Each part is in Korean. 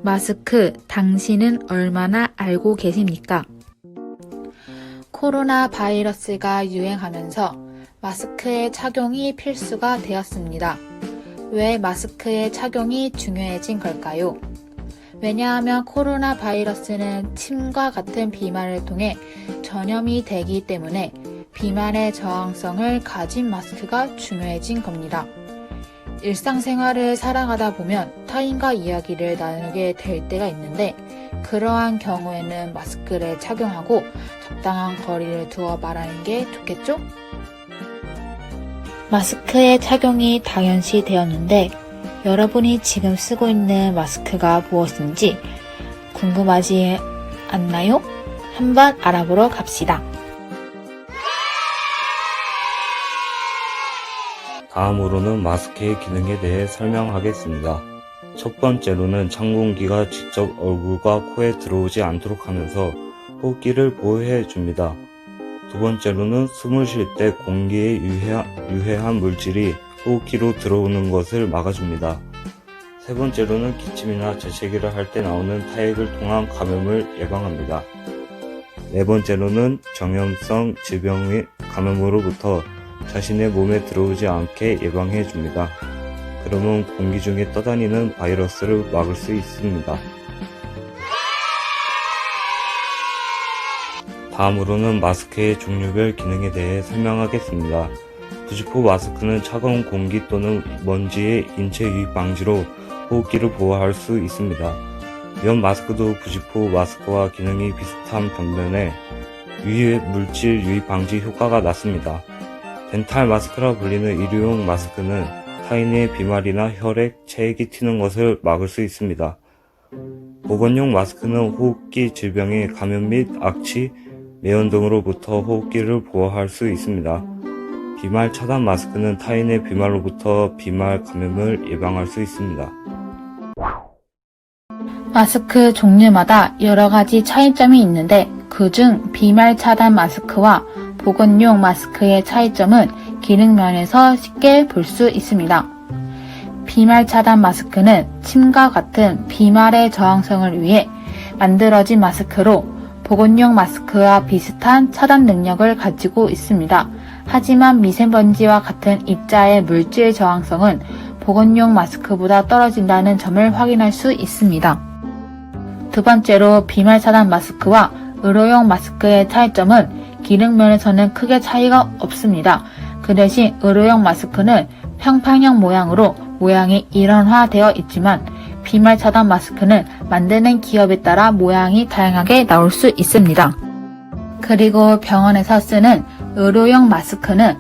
마스크 당신은 얼마나 알고 계십니까? 코로나 바이러스가 유행하면서 마스크의 착용이 필수가 되었습니다. 왜 마스크의 착용이 중요해진 걸까요? 왜냐하면 코로나 바이러스는 침과 같은 비말을 통해 전염이 되기 때문에 비말의 저항성을 가진 마스크가 중요해진 겁니다. 일상생활을 살아가다 보면 타인과 이야기를 나누게 될 때가 있는데 그러한 경우에는 마스크를 착용하고 적당한 거리를 두어 말하는 게 좋겠죠? 마스크의 착용이 당연시 되었는데 여러분이 지금 쓰고 있는 마스크가 무엇인지 궁금하지 않나요? 한번 알아보러 갑시다. 다음으로는 마스크의 기능에 대해 설명하겠습니다. 첫 번째로는 찬 공기가 직접 얼굴과 코에 들어오지 않도록 하면서 호흡기를 보호해 줍니다. 두 번째로는 숨을 쉴 때 공기에 유해한 물질이 호흡기로 들어오는 것을 막아줍니다. 세 번째로는 기침이나 재채기를 할 때 나오는 타액을 통한 감염을 예방합니다. 네 번째로는 전염성 질병의 감염으로부터 자신의 몸에 들어오지 않게 예방해 줍니다. 그러면 공기 중에 떠다니는 바이러스를 막을 수 있습니다. 다음으로는 마스크의 종류별 기능에 대해 설명하겠습니다. 부직포 마스크는 차가운 공기 또는 먼지의 인체 유입 방지로 호흡기를 보호할 수 있습니다. 면 마스크도 부직포 마스크와 기능이 비슷한 반면에 유해 물질 유입 방지 효과가 낮습니다. 덴탈 마스크라 불리는 의료용 마스크는 타인의 비말이나 혈액, 체액이 튀는 것을 막을 수 있습니다. 보건용 마스크는 호흡기 질병의 감염 및 악취, 매연 등으로부터 호흡기를 보호할 수 있습니다. 비말 차단 마스크는 타인의 비말로부터 비말 감염을 예방할 수 있습니다. 마스크 종류마다 여러 가지 차이점이 있는데 그중 비말 차단 마스크와 보건용 마스크의 차이점은 기능 면에서 쉽게 볼 수 있습니다. 비말 차단 마스크는 침과 같은 비말의 저항성을 위해 만들어진 마스크로 보건용 마스크와 비슷한 차단 능력을 가지고 있습니다. 하지만 미세먼지와 같은 입자의 물질 저항성은 보건용 마스크보다 떨어진다는 점을 확인할 수 있습니다. 두 번째로 비말 차단 마스크와 의료용 마스크의 차이점은 기능 면에서는 크게 차이가 없습니다. 그 대신 의료용 마스크는 평판형 모양으로 모양이 일원화되어 있지만 비말 차단 마스크는 만드는 기업에 따라 모양이 다양하게 나올 수 있습니다. 그리고 병원에서 쓰는 의료용 마스크는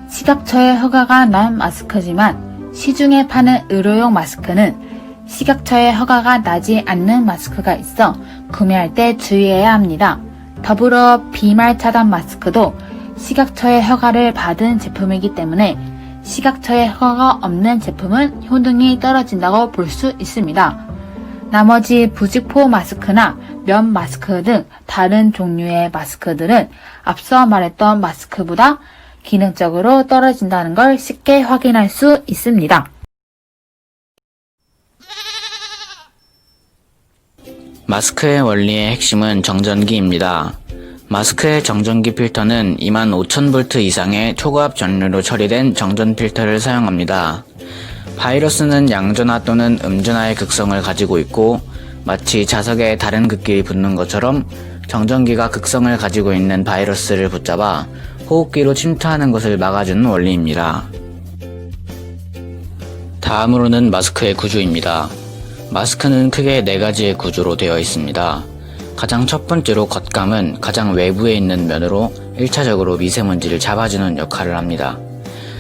식약처의 허가가 난 마스크지만 시중에 파는 의료용 마스크는 식약처의 허가가 나지 않는 마스크가 있어 구매할 때 주의해야 합니다. 더불어 비말 차단 마스크도 식약처의 허가를 받은 제품이기 때문에 식약처의 허가가 없는 제품은 효능이 떨어진다고 볼 수 있습니다. 나머지 부직포 마스크나 면 마스크 등 다른 종류의 마스크들은 앞서 말했던 마스크보다 기능적으로 떨어진다는 걸 쉽게 확인할 수 있습니다. 마스크의 원리의 핵심은 정전기입니다. 마스크의 정전기 필터는 25,000V 이상의 초고압 전류로 처리된 정전 필터를 사용합니다. 바이러스는 양전화 또는 음전화의 극성을 가지고 있고 마치 자석에 다른 극끼리 붙는 것처럼 정전기가 극성을 가지고 있는 바이러스를 붙잡아 호흡기로 침투하는 것을 막아주는 원리입니다. 다음으로는 마스크의 구조입니다. 마스크는 크게 4가지의 구조로 되어 있습니다. 가장 첫 번째로 겉감은 가장 외부에 있는 면으로 1차적으로 미세먼지를 잡아주는 역할을 합니다.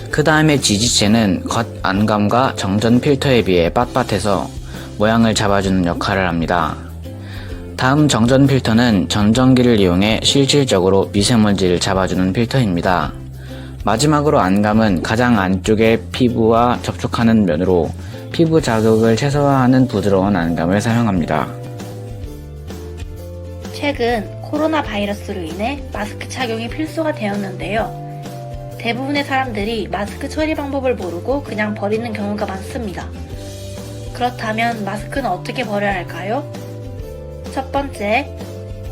그 다음에 지지체는 겉 안감과 정전 필터에 비해 빳빳해서 모양을 잡아주는 역할을 합니다. 다음 정전 필터는 전전기를 이용해 실질적으로 미세먼지를 잡아주는 필터입니다. 마지막으로 안감은 가장 안쪽에 피부와 접촉하는 면으로 피부 자극을 최소화하는 부드러운 안감을 사용합니다. 최근 코로나 바이러스로 인해 마스크 착용이 필수가 되었는데요. 대부분의 사람들이 마스크 처리 방법을 모르고 그냥 버리는 경우가 많습니다. 그렇다면 마스크는 어떻게 버려야 할까요? 첫 번째,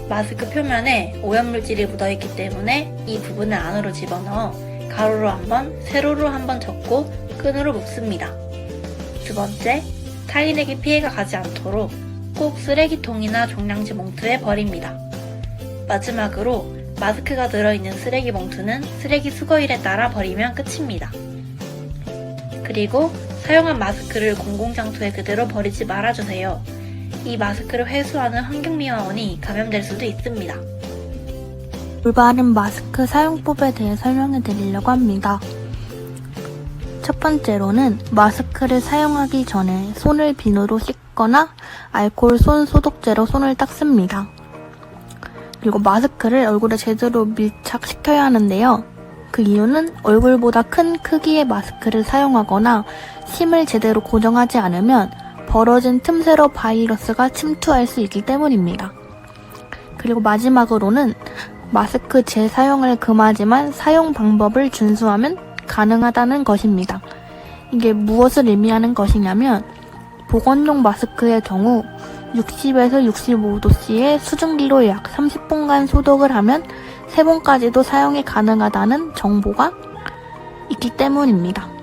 마스크 표면에 오염물질이 묻어있기 때문에 이 부분을 안으로 집어넣어 가로로 한번, 세로로 한번 접고 끈으로 묶습니다. 두 번째, 타인에게 피해가 가지 않도록 꼭 쓰레기통이나 종량제 봉투에 버립니다. 마지막으로 마스크가 들어있는 쓰레기 봉투는 쓰레기 수거일에 따라 버리면 끝입니다. 그리고 사용한 마스크를 공공장소에 그대로 버리지 말아주세요. 이 마스크를 회수하는 환경미화원이 감염될 수도 있습니다. 올바른 마스크 사용법에 대해 설명해 드리려고 합니다. 첫 번째로는 마스크를 사용하기 전에 손을 비누로 씻거나 알코올 손 소독제로 손을 닦습니다. 그리고 마스크를 얼굴에 제대로 밀착시켜야 하는데요. 그 이유는 얼굴보다 큰 크기의 마스크를 사용하거나 심을 제대로 고정하지 않으면 벌어진 틈새로 바이러스가 침투할 수 있기 때문입니다. 그리고 마지막으로는 마스크 재사용을 금하지만 사용 방법을 준수하면 가능하다는 것입니다. 이게 무엇을 의미하는 것이냐면 보건용 마스크의 경우 60에서 65도씨의 수증기로 약 30분간 소독을 하면 3번까지도 사용이 가능하다는 정보가 있기 때문입니다.